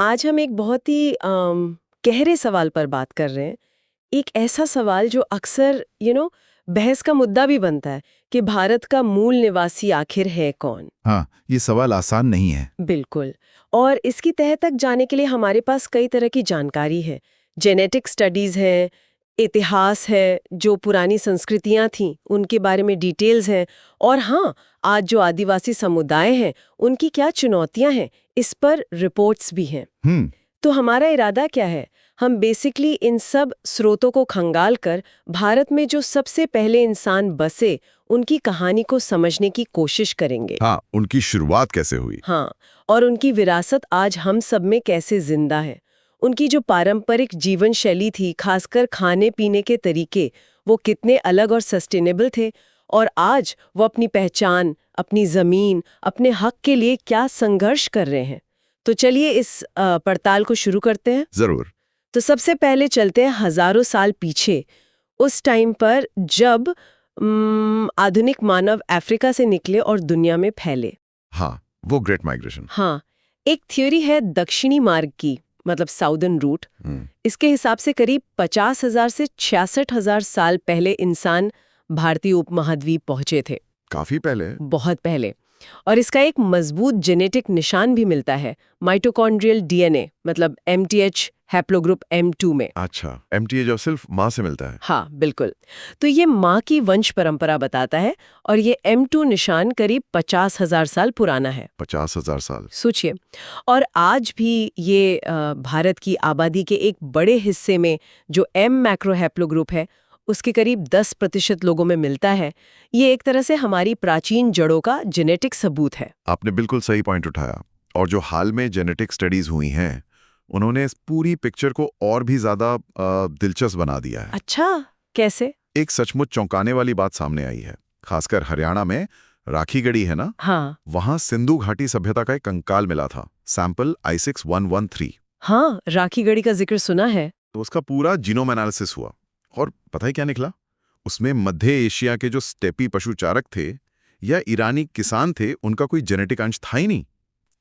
आज हम एक बहुत ही गहरे सवाल पर बात कर रहे हैं। एक ऐसा सवाल जो अक्सर बहस का मुद्दा भी बनता है कि भारत का मूल निवासी आखिर है कौन। हाँ, ये सवाल आसान नहीं है। बिल्कुल। और इसकी तह तक जाने के लिए हमारे पास कई तरह की जानकारी है। जेनेटिक स्टडीज़ है, इतिहास है, जो पुरानी संस्कृतियाँ थीं उनके बारे में डिटेल्स हैं, और हाँ, आज जो आदिवासी समुदाय हैं उनकी क्या चुनौतियाँ हैं, इस पर रिपोर्ट्स भी हैं। हम्म। तो हमारा इरादा क्या है? हम बेसिकली इन सब स्रोतों को खंगाल कर भारत में जो सबसे पहले इंसान बसे उनकी कहानी को समझने की कोशिश करेंगे। हाँ, उनकी शुरुआत कैसे हुई? हाँ, और उनकी विरासत आज हम सब में कैसे जिंदा है। उनकी जो पारंपरिक जीवन शैली थी, खासकर खाने पीने के तरीके, वो कितने अलग और सस्टेनेबल थे, और आज वो अपनी पहचान, अपनी जमीन, अपने हक के लिए क्या संघर्ष कर रहे हैं। तो चलिए इस पड़ताल को शुरू करते हैं। जरूर। तो सबसे पहले चलते हैं हजारों साल पीछे, उस टाइम पर जब आधुनिक मानव अफ्रीका से निकले और दुनिया में फैले। हाँ, वो ग्रेट माइग्रेशन। हाँ, एक थ्योरी है दक्षिणी मार्ग की, मतलब साउदर्न रूट। इसके हिसाब से करीब 50,000 से 66,000 साल पहले इंसान भारतीय उपमहाद्वीप पहुंचे थे। काफी पहले। बहुत पहले। और इसका एक मजबूत जेनेटिक निशान भी मिलता है, माइटोकॉन्ड्रियल डीएनए, मतलब एमटीएच हैप्लोग्रुप M2 में। अच्छा, एमटीए जो सिर्फ माँ से मिलता है। हाँ, बिल्कुल। तो ये माँ की वंश परंपरा बताता है, और ये M2 निशान करीब 50,000 साल पुराना है। 50,000 साल। सोचिए। और आज भी ये भारत की आबादी के एक बड़े हिस्से में जो M मैक्रो हैप्लोग्रुप है, उसके करीब 10% लोगों में मिलता है। ये एक तरह से हमारी प्राचीन जड़ों का जेनेटिक सबूत है। आपने बिल्कुल सही पॉइंट उठाया। और जो हाल में जेनेटिक स्टडीज हुई हैं, उन्होंने इस पूरी पिक्चर को और भी ज्यादा दिलचस्प बना दिया है। अच्छा, कैसे? एक सचमुच चौंकाने वाली बात सामने आई है। खासकर हरियाणा में राखीगढ़ी है ना, हाँ वहां सिंधु घाटी सभ्यता का एक कंकाल मिला था, सैंपल I6113। हाँ, राखीगढ़ी का जिक्र सुना है। तो उसका पूरा जीनोम एनालिसिस हुआ, और पता है क्या निकला? उसमें मध्य एशिया के जो स्टेपी पशुचारक थे या ईरानी किसान थे, उनका कोई जेनेटिक अंश था ही नहीं।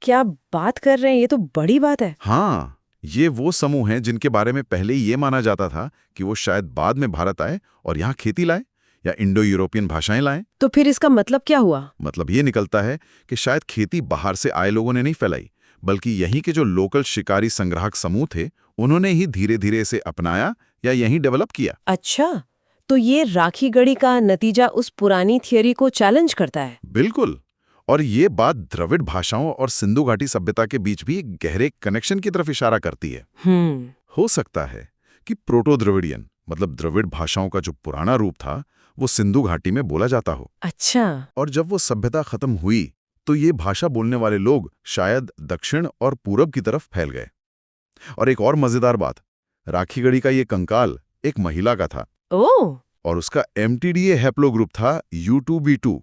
क्या बात कर रहे हैं, ये तो बड़ी बात है। हाँ, ये वो समूह हैं जिनके बारे में पहले ये माना जाता था कि वो शायद बाद में भारत आए और यहाँ खेती लाए या इंडो यूरोपियन भाषाएं लाएं। तो फिर इसका मतलब क्या हुआ? मतलब ये निकलता है कि शायद खेती बाहर से आए लोगों ने नहीं फैलाई, बल्कि यहीं के जो लोकल शिकारी संग्राहक समूह थे, उन्होंने ही धीरे धीरे इसे अपनाया या यहीं डेवलप किया। अच्छा, तो ये राखीगढ़ी का नतीजा उस पुरानी थियरी को चैलेंज करता है। बिल्कुल। और ये बात द्रविड़ भाषाओं और सिंधु घाटी सभ्यता के बीच भी एक गहरे कनेक्शन की तरफ इशारा करती है। हो सकता है कि प्रोटो द्रविडियन, मतलब द्रविड़ भाषाओं का जो पुराना रूप था, वो सिंधु घाटी में बोला जाता हो। अच्छा। और जब वो सभ्यता खत्म हुई तो ये भाषा बोलने वाले लोग शायद दक्षिण और पूरब की तरफ फैल गए। और एक और मजेदार बात, राखीगढ़ी का ये कंकाल एक महिला का था। ओह! और उसका MTDA हैप्लोग्रुप था U2B2।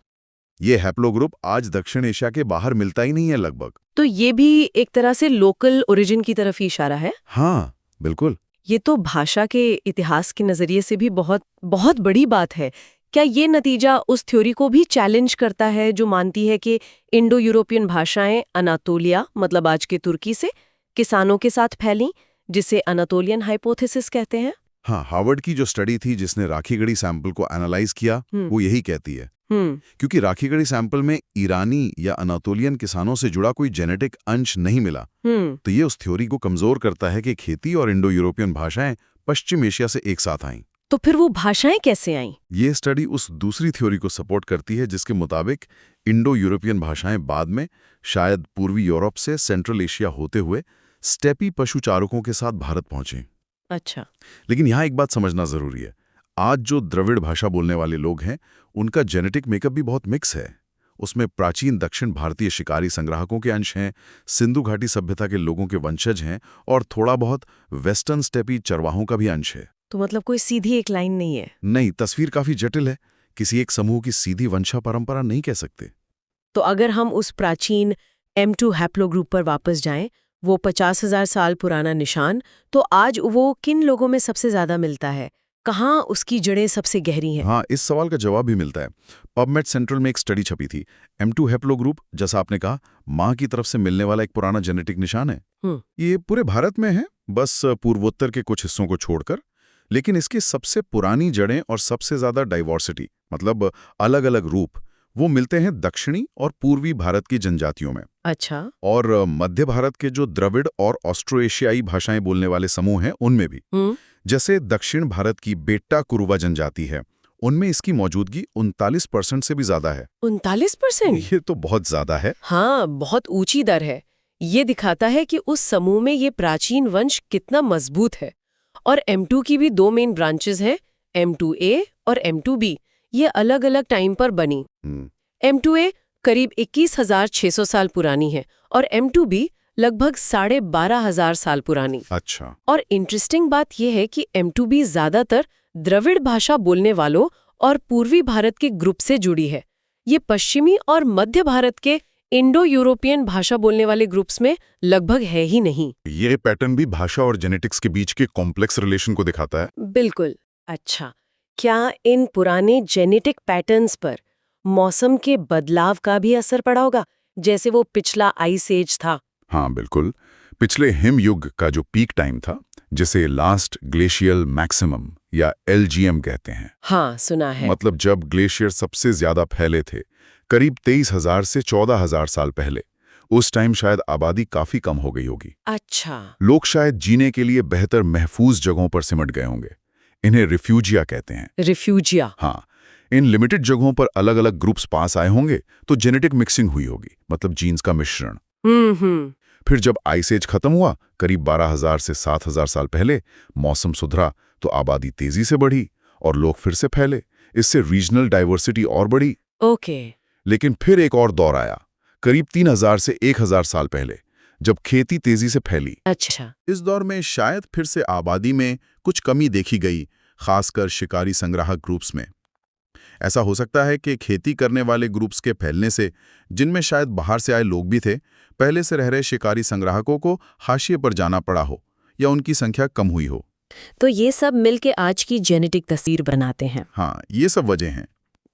ये हैप्लोग्रुप आज दक्षिण एशिया के बाहर मिलता ही नहीं है लगभग। तो ये भी एक तरह से लोकल ओरिजिन की तरफ ही इशारा है। हाँ, बिल्कुल। ये तो भाषा के इतिहास के नजरिए से भी बहुत बहुत बड़ी बात है। क्या ये नतीजा उस थ्योरी को भी चैलेंज करता है जो मानती है कि इंडो यूरोपियन भाषाएं अनातोलिया, मतलब आज के तुर्की से, किसानों के साथ फैलीं, जिसे अनातोलियन हाइपोथेसिस कहते हैं? हाँ, हार्वर्ड की जो स्टडी थी जिसने राखीगढ़ी सैंपल को एनालाइज किया, वो यही कहती है। क्योंकि राखीगढ़ी सैंपल में ईरानी या अनातोलियन किसानों से जुड़ा कोई जेनेटिक अंश नहीं मिला, तो ये उस थ्योरी को कमजोर करता है कि खेती और इंडो यूरोपियन भाषाएं पश्चिम एशिया से एक साथ आईं। तो फिर वो भाषाएं कैसे आईं? ये स्टडी उस दूसरी थ्योरी को सपोर्ट करती है जिसके मुताबिक इंडो यूरोपियन भाषाएं बाद में शायद पूर्वी यूरोप से सेंट्रल एशिया होते हुए स्टेपी पशुचारकों के साथ भारत पहुंचे। अच्छा। लेकिन यहाँ एक बात समझना जरूरी है। आज जो द्रविड़ भाषा बोलने वाले लोग हैं, उनका जेनेटिक मेकअप भी बहुत मिक्स है। उसमें प्राचीन दक्षिण भारतीय शिकारी संग्राहकों के अंश हैं, सिंधु घाटी सभ्यता के लोगों के वंशज हैं, और थोड़ा बहुत वेस्टर्न स्टेपी चरवाहों का भी अंश है। तो मतलब कोई सीधी एक लाइन नहीं है? नहीं, तस्वीर काफी जटिल है। किसी एक समूह की सीधी वंशा परंपरा नहीं कह सकते। तो अगर हम उस प्राचीन M2 हैप्लोग्रुप पर वापस जाएं, वो 50,000 साल पुराना निशान, तो आज वो किन लोगों में सबसे ज्यादा मिलता है? कहाँ उसकी जड़ें सबसे गहरी हैं? हाँ, इस सवाल का जवाब भी मिलता है। पबमेड सेंट्रल में एक स्टडी छपी थी। M2 हैप्लो ग्रुप, जैसा आपने कहा, माँ की तरफ से मिलने वाला एक पुराना जेनेटिक निशान है। ये पूरे भारत में है, बस पूर्वोत्तर के कुछ हिस्सों को छोड़कर। लेकिन इसकी सबसे पुरानी जड़ें और सबसे ज्यादा डाइवर्सिटी, मतलब अलग अलग रूप, वो मिलते हैं दक्षिणी और पूर्वी भारत की जनजातियों में। अच्छा। और मध्य भारत के जो द्रविड़ और ऑस्ट्रो एशियाई भाषाएं बोलने वाले समूह हैं, उनमें भी। जैसे दक्षिण भारत की बेट्टा कुरुवा जनजाति है, उनमें इसकी मौजूदगी 39% से भी ज्यादा है। 39%? ये तो बहुत ज्यादा है। हाँ, बहुत ऊंची दर है। ये दिखाता है कि उस समूह में ये प्राचीन वंश कितना मजबूत है। और M2 की भी 2 मेन ब्रांचेस हैं, M2A और M2B। ये अलग अलग टाइम पर बनी। M2A करीब 21,600 साल पुरानी है और M2B लगभग 12,500 साल पुरानी। अच्छा। और इंटरेस्टिंग बात यह है कि M2B ज्यादातर द्रविड़ भाषा बोलने वालों और पूर्वी भारत के ग्रुप से जुड़ी है। ये पश्चिमी और मध्य भारत के इंडो यूरोपियन भाषा बोलने वाले ग्रुप्स में लगभग है ही नहीं। ये पैटर्न भी भाषा और जेनेटिक्स के बीच के कॉम्प्लेक्स रिलेशन को दिखाता है। बिल्कुल। अच्छा, क्या इन पुराने जेनेटिक पैटर्न्स पर मौसम के बदलाव का भी असर पड़ा होगा, जैसे वो पिछला आइस एज था? हाँ, बिल्कुल। पिछले हिम युग का जो पीक टाइम था, जिसे लास्ट ग्लेशियल मैक्सिमम या LGM कहते हैं। हाँ, सुना है। मतलब जब ग्लेशियर सबसे ज्यादा फैले थे, करीब 23,000 से 14,000 साल पहले। उस टाइम शायद आबादी काफी कम हो गई होगी। अच्छा। लोग शायद जीने के लिए बेहतर महफूज जगहों पर सिमट गए होंगे। इन्हें रिफ्यूजिया कहते हैं। रिफ्यूजिया? हाँ, इन लिमिटेड जगहों पर अलग अलग ग्रुप्स पास आए होंगे, तो जेनेटिक मिक्सिंग हुई होगी, मतलब जीन्स का मिश्रण। फिर जब आइस एज खत्म हुआ, करीब 12,000 से 7,000 साल पहले, मौसम सुधरा तो आबादी तेजी से बढ़ी और लोग फिर से फैले। इससे रीजनल डाइवर्सिटी और बढ़ी। ओके। लेकिन फिर एक और दौर आया, करीब 3,000 से 1,000 साल पहले, जब खेती तेजी से फैली। अच्छा। इस दौर में शायद फिर से आबादी में कुछ कमी देखी गई, खासकर शिकारी संग्राहक ग्रुप्स में। ऐसा हो सकता है कि खेती करने वाले ग्रुप्स के फैलने से, जिनमें शायद बाहर से आए लोग भी थे, पहले से रह रहे शिकारी संग्राहकों को हाशिए पर जाना पड़ा हो या उनकी संख्या कम हुई हो। तो ये सब मिलके आज की जेनेटिक तस्वीर बनाते हैं। हाँ, ये सब वजह हैं।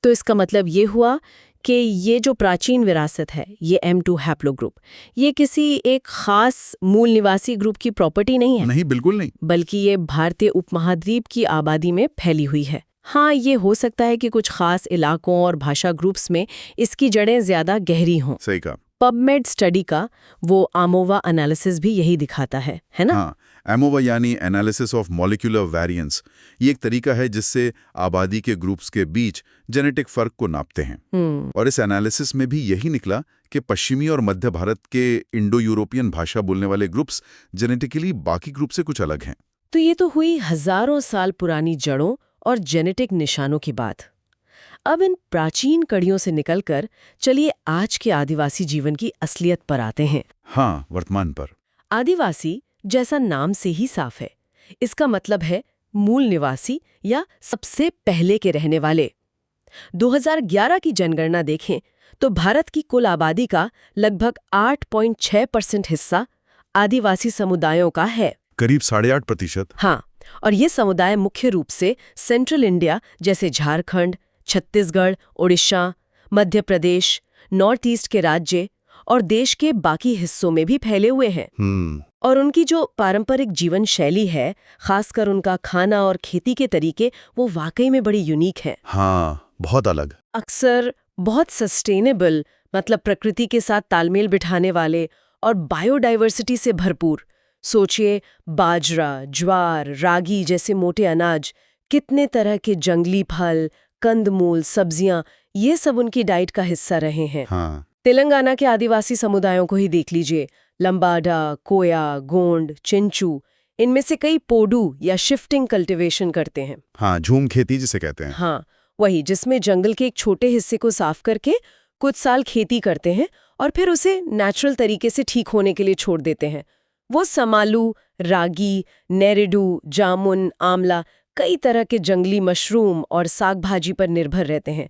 तो इसका मतलब ये हुआ कि ये जो प्राचीन विरासत है, ये M2 हैप्लो ग्रुप, ये किसी एक खास मूल निवासी ग्रुप की प्रॉपर्टी नहीं है। नहीं, बिल्कुल नहीं। बल्कि ये भारतीय उपमहाद्वीप की आबादी में फैली हुई है। हाँ, ये हो सकता है कि कुछ खास इलाकों और भाषा ग्रुप्स में इसकी जड़ें ज्यादा गहरी हों। सही कहा। पबमेड स्टडी का वो आमोवा एनालिसिस भी यही दिखाता है ना? हाँ, एमोवा यानी एनालिसिस ऑफ मॉलिक्यूलर वेरिएंस। ये एक तरीका है जिससे आबादी के ग्रुप्स के बीच जेनेटिक फर्क को नापते हैं। और इस एनालिसिस में भी यही निकला कि पश्चिमी और मध्य भारत के इंडो यूरोपियन भाषा बोलने वाले ग्रुप्स जेनेटिकली बाकी ग्रुप से कुछ अलग हैं। तो ये तो हुई हजारों साल पुरानी जड़ों और जेनेटिक निशानों की बात। अब इन प्राचीन कड़ियों से निकलकर चलिए आज के आदिवासी जीवन की असलियत पर आते हैं। हाँ, वर्तमान पर। आदिवासी जैसा नाम से ही साफ है, इसका मतलब है मूल निवासी या सबसे पहले के रहने वाले। 2011 की जनगणना देखें तो भारत की कुल आबादी का लगभग 8.6% हिस्सा आदिवासी समुदायों का है। करीब 8.5%। हाँ, और ये समुदाय मुख्य रूप से सेंट्रल इंडिया जैसे झारखंड, छत्तीसगढ़, ओडिशा, मध्य प्रदेश, नॉर्थ ईस्ट के राज्य और देश के बाकी हिस्सों में भी फैले हुए हैं। और उनकी जो पारंपरिक जीवन शैली है, खासकर उनका खाना और खेती के तरीके, वो वाकई में बड़ी यूनिक है। हाँ, बहुत अलग। अक्सर बहुत सस्टेनेबल, मतलब प्रकृति के साथ तालमेल बिठाने वाले और बायोडाइवर्सिटी से भरपूर। सोचिए, बाजरा, ज्वार, रागी जैसे मोटे अनाज, कितने तरह के जंगली फल, कंदमूल, सब्जियां, ये सब उनकी डाइट का हिस्सा रहे हैं। हाँ। तेलंगाना के आदिवासी समुदायों को ही देख लीजिए, लंबाडा, कोया, गोंड, चिंचू, इनमें से कई पोडू या शिफ्टिंग कल्टीवेशन करते हैं। हाँ, झूम खेती जिसे कहते हैं। हाँ, वही, जिसमें जंगल के एक छोटे हिस्से को साफ करके कुछ साल खेती करते हैं और फिर उसे नेचुरल तरीके से ठीक होने के लिए छोड़ देते हैं। वो समालू, रागी, नेरेडू, जामुन, आंवला, कई तरह के जंगली मशरूम और साग भाजी पर निर्भर रहते हैं।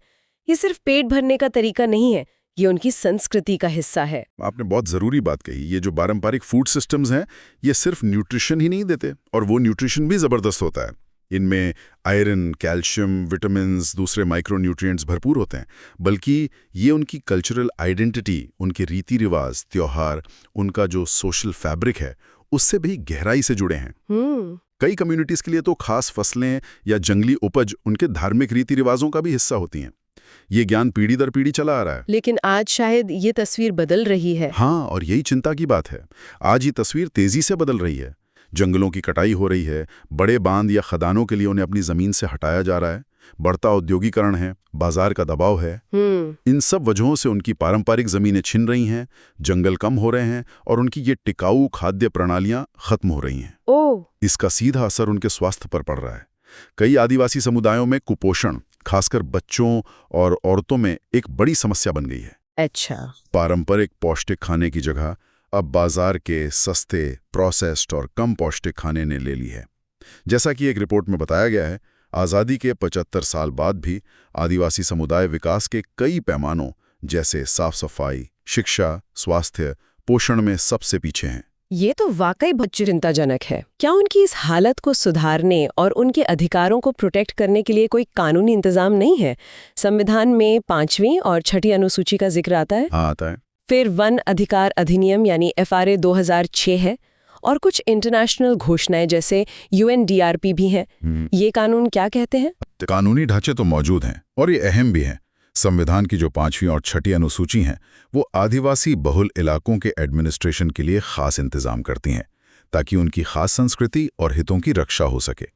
ये सिर्फ पेट भरने का तरीका नहीं है, ये उनकी संस्कृति का हिस्सा है। आपने बहुत जरूरी बात कही। ये जो पारंपरिक फूड सिस्टम्स हैं, ये सिर्फ न्यूट्रिशन ही नहीं देते, और वो न्यूट्रिशन भी जबरदस्त होता है। इनमें आयरन, कैल्शियम, विटामिन्स, दूसरे माइक्रोन्यूट्रिएंट्स भरपूर होते हैं, बल्कि ये उनकी कल्चरल आइडेंटिटी, उनके रीति रिवाज, त्योहार, उनका जो सोशल फैब्रिक है, उससे भी गहराई से जुड़े हैं। कई कम्युनिटीज के लिए तो खास फसलें या जंगली उपज उनके धार्मिक रीति रिवाजों का भी हिस्सा होती हैं। ये ज्ञान पीढ़ी दर पीढ़ी चला आ रहा है। लेकिन आज शायद ये तस्वीर बदल रही है। हाँ, और यही चिंता की बात है। आज ये तस्वीर तेजी से बदल रही है। जंगलों की कटाई हो रही है, बड़े बांध या खदानों के लिए उन्हें अपनी जमीन से हटाया जा रहा है, बढ़ता औद्योगिकरण है, बाजार का दबाव है। इन सब वजहों से उनकी पारंपरिक जमीनें छिन रही हैं, जंगल कम हो रहे हैं और उनकी ये टिकाऊ खाद्य प्रणालियां खत्म हो रही हैं। इसका सीधा असर उनके स्वास्थ्य पर पड़ रहा है। कई आदिवासी समुदायों में कुपोषण, खासकर बच्चों और औरतों में, एक बड़ी समस्या बन गई है। अच्छा। पारंपरिक पौष्टिक खाने की जगह अब बाजार के सस्ते, प्रोसेस्ड और कम पौष्टिक खाने ने ले ली है। जैसा कि एक रिपोर्ट में बताया गया है, आज़ादी के 75 साल बाद भी आदिवासी समुदाय विकास के कई पैमानों जैसे साफ सफाई, शिक्षा, स्वास्थ्य, पोषण में सबसे पीछे हैं। ये तो वाकई बहुत चिंताजनक है। क्या उनकी इस हालत को सुधारने और उनके अधिकारों को प्रोटेक्ट करने के लिए कोई कानूनी इंतजाम नहीं है? संविधान में 5वीं और 6ठी अनुसूची का जिक्र आता है। हाँ, आता है। फिर वन अधिकार अधिनियम यानी FRA 2006 है, और कुछ इंटरनेशनल घोषणाएं जैसे UNDRP भी हैं। ये कानून क्या कहते हैं? कानूनी ढांचे तो मौजूद हैं और ये अहम भी हैं। संविधान की जो 5वीं और 6ठी अनुसूची हैं, वो आदिवासी बहुल इलाकों के एडमिनिस्ट्रेशन के लिए खास इंतजाम करती हैं, ताकि उनकी खास संस्कृति और हितों की रक्षा हो सके।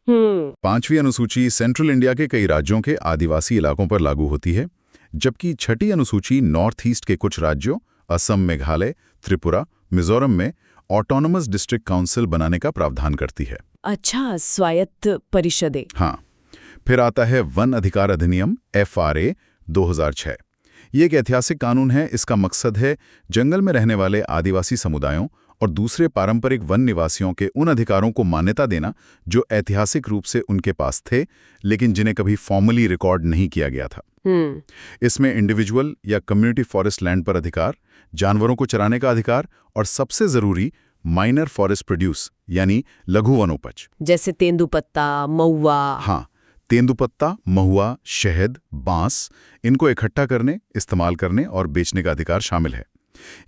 5वीं अनुसूची सेंट्रल इंडिया के कई राज्यों के आदिवासी इलाकों पर लागू होती है, जबकि 6ठी अनुसूची नॉर्थ ईस्ट के कुछ राज्यों, असम, मेघालय, त्रिपुरा, मिजोरम में ऑटोनोमस डिस्ट्रिक्ट काउंसिल बनाने का प्रावधान करती है। अच्छा, स्वायत्त परिषदें। हाँ। फिर आता है वन अधिकार अधिनियम FRA 2006। ये एक ऐतिहासिक कानून है। इसका मकसद है जंगल में रहने वाले आदिवासी समुदायों और दूसरे पारंपरिक वन निवासियों के उन अधिकारों को मान्यता देना जो ऐतिहासिक रूप से उनके पास थे, लेकिन जिन्हें कभी फॉर्मली रिकॉर्ड नहीं किया गया था। इसमें इंडिविजुअल या कम्युनिटी फॉरेस्ट लैंड पर अधिकार, जानवरों को चराने का अधिकार और सबसे जरूरी माइनर फॉरेस्ट प्रोड्यूस यानी लघु वनोपज, जैसे तेंदुपत्ता, महुआ। हाँ, तेंदुपत्ता, महुआ, शहद, बांस, इनको इकट्ठा करने, इस्तेमाल करने और बेचने का अधिकार शामिल है।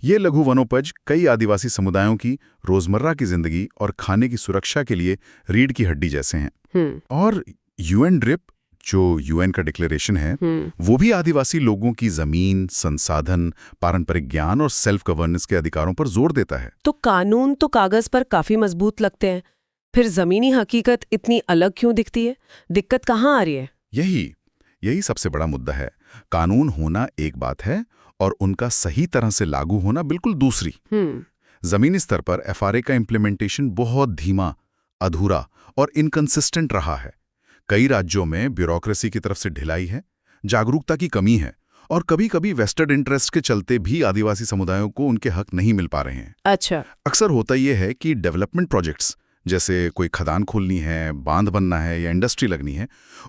ये लघु वनोपज कई आदिवासी समुदायों की रोजमर्रा की जिंदगी और खाने की सुरक्षा के लिए रीढ़ की हड्डी जैसे हैं। और UNDRIP, जो UN का डिक्लेरेशन है, वो भी आदिवासी लोगों की जमीन, संसाधन, पारंपरिक ज्ञान और सेल्फ गवर्नेंस के अधिकारों पर जोर देता है। तो कानून तो कागज पर काफी मजबूत लगते हैं, फिर जमीनी हकीकत इतनी अलग क्यों दिखती है? दिक्कत कहाँ आ रही है? यही सबसे बड़ा मुद्दा है। कानून होना एक बात है और उनका सही तरह से लागू होना बिल्कुल दूसरी। जमीनी स्तर पर FRA का इम्प्लीमेंटेशन बहुत धीमा, अधूरा और इनकंसिस्टेंट रहा है। कई राज्यों में ब्यूरोक्रेसी की तरफ से ढिलाई है, जागरूकता की कमी है और कभी-कभी वेस्टेड इंटरेस्ट के चलते भी आदिवासी समुदायों को उनके हक नहीं मिल पा रहे हैं। अच्छा। अक्सर होता यह है कि डेवलपमेंट प्रोजेक्ट्स, जैसे कोई खदान खोलनी है, बांध बनना है या इंडस्ट्री लगनी है,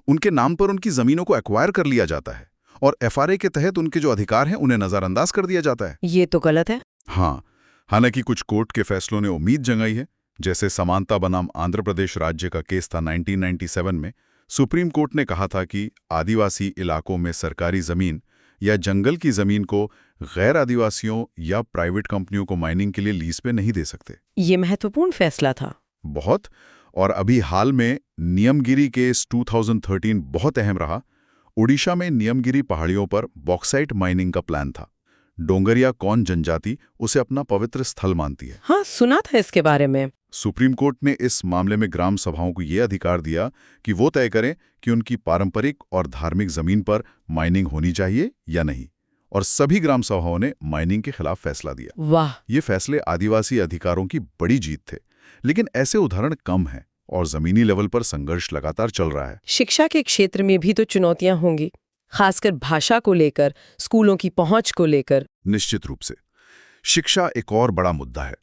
उनके नाम पर उनकी जमीनों को एक्वायर कर लिया जाता है और FRA के तहत उनके जो अधिकार हैं उन्हें नजरअंदाज कर दिया जाता है। ये तो गलत है। हाँ, हालांकि कुछ कोर्ट के फैसलों ने उम्मीद जगाई है। जैसे समानता बनाम आंध्र प्रदेश राज्य का केस था 1997 में। सुप्रीम कोर्ट ने कहा था कि आदिवासी इलाकों में सरकारी जमीन या जंगल की जमीन को गैर आदिवासियों या प्राइवेट कंपनियों को माइनिंग के लिए लीज पे नहीं दे सकते। ये महत्वपूर्ण फैसला था। बहुत। और अभी हाल में नियमगिरी केस 2013 बहुत अहम रहा। ओडिशा में नियमगिरी पहाड़ियों पर बॉक्साइट माइनिंग का प्लान था। डोंगरिया कौन जनजाति उसे अपना पवित्र स्थल मानती है। हाँ, सुना था इसके बारे में। सुप्रीम कोर्ट ने इस मामले में ग्राम सभाओं को यह अधिकार दिया कि वो तय करें कि उनकी पारंपरिक और धार्मिक जमीन पर माइनिंग होनी चाहिए या नहीं, और सभी ग्राम सभाओं ने माइनिंग के खिलाफ फैसला दिया। वाह! ये फैसले आदिवासी अधिकारों की बड़ी जीत थे, लेकिन ऐसे उदाहरण कम हैं और जमीनी लेवल पर संघर्ष लगातार चल रहा है। शिक्षा के क्षेत्र में भी तो चुनौतियां होंगी, खासकर भाषा को लेकर, स्कूलों की पहुंच को लेकर। निश्चित रूप से शिक्षा एक और बड़ा मुद्दा है।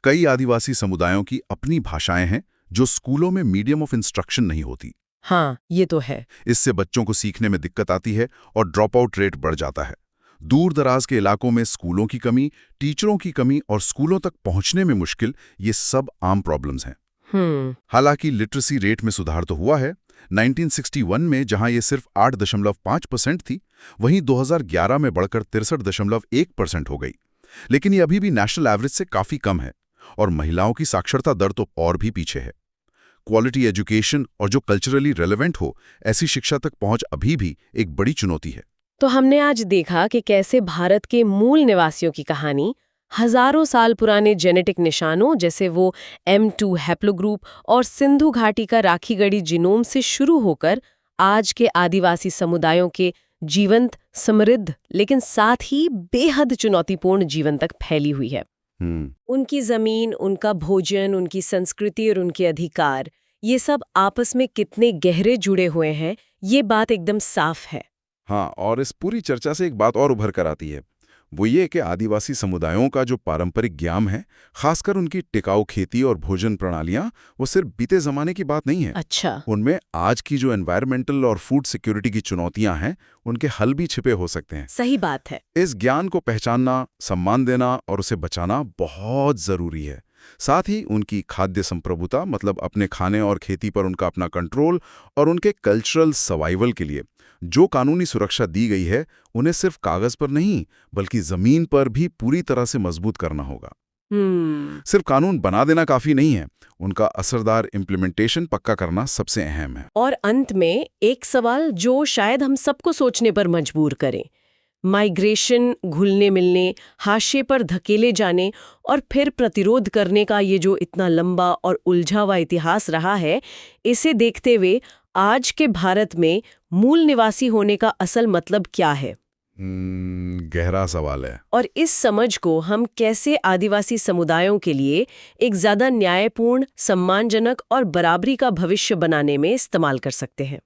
कई आदिवासी समुदायों की अपनी भाषाएं हैं जो स्कूलों में मीडियम ऑफ इंस्ट्रक्शन नहीं होती। हाँ, ये तो है। इससे बच्चों को सीखने में दिक्कत आती है और ड्रॉप आउट रेट बढ़ जाता है। दूर दराज के इलाकों में स्कूलों की कमी, टीचरों की कमी और स्कूलों तक पहुंचने में मुश्किल, ये सब आम प्रॉब्लम्स हैं। हालांकि लिटरेसी रेट में सुधार तो हुआ है। 1961 में जहां ये सिर्फ 8.5% थी, वहीं 2011 में बढ़कर 63.1% हो गई। लेकिन ये अभी भी नेशनल एवरेज से काफी कम है और महिलाओं की साक्षरता दर तो और भी पीछे है। क्वालिटी एजुकेशन और जो कल्चरली रेलेवेंट हो, ऐसी शिक्षा तक पहुंच अभी भी एक बड़ी चुनौती है। तो हमने आज देखा कि कैसे भारत के मूल निवासियों की कहानी हजारों साल पुराने जेनेटिक निशानों जैसे वो M2 हैप्लोग्रुप और सिंधु घाटी का राखीगढ़ी जीनोम से शुरू होकर आज के आदिवासी समुदायों के जीवंत, समृद्ध लेकिन साथ ही बेहद चुनौतीपूर्ण जीवन तक फैली हुई है। उनकी जमीन, उनका भोजन, उनकी संस्कृति और उनके अधिकार, ये सब आपस में कितने गहरे जुड़े हुए हैं, ये बात एकदम साफ है। हाँ, और इस पूरी चर्चा से एक बात और उभर कर आती है, वो ये कि आदिवासी समुदायों का जो पारंपरिक ज्ञान है, खासकर उनकी टिकाऊ खेती और भोजन प्रणालियां, वो सिर्फ बीते जमाने की बात नहीं है। अच्छा। उनमें आज की जो एनवायरमेंटल और फूड सिक्योरिटी की चुनौतियां हैं, उनके हल भी छिपे हो सकते हैं। सही बात है। इस ज्ञान को पहचानना, सम्मान देना और उसे बचाना बहुत जरूरी है। साथ ही उनकी खाद्य संप्रभुता, मतलब अपने खाने और खेती पर उनका अपना कंट्रोल, और उनके कल्चरल सर्वाइवल के लिए जो कानूनी सुरक्षा दी गई है, उन्हें सिर्फ कागज पर नहीं बल्कि जमीन पर भी पूरी तरह से मजबूत करना होगा। सिर्फ कानून बना देना काफी नहीं है, उनका असरदार इम्प्लीमेंटेशन पक्का करना सबसे अहम है। और अंत में एक सवाल जो शायद हम सबको सोचने पर मजबूर करे, माइग्रेशन, घुलने मिलने, हाशिए पर धकेले जाने और फिर प्रतिरोध करने का ये जो इतना लंबा और उलझा हुआ इतिहास रहा है, इसे देखते हुए आज के भारत में मूल निवासी होने का असल मतलब क्या है? गहरा सवाल है। और इस समझ को हम कैसे आदिवासी समुदायों के लिए एक ज्यादा न्यायपूर्ण, सम्मानजनक और बराबरी का भविष्य बनाने में इस्तेमाल कर सकते हैं?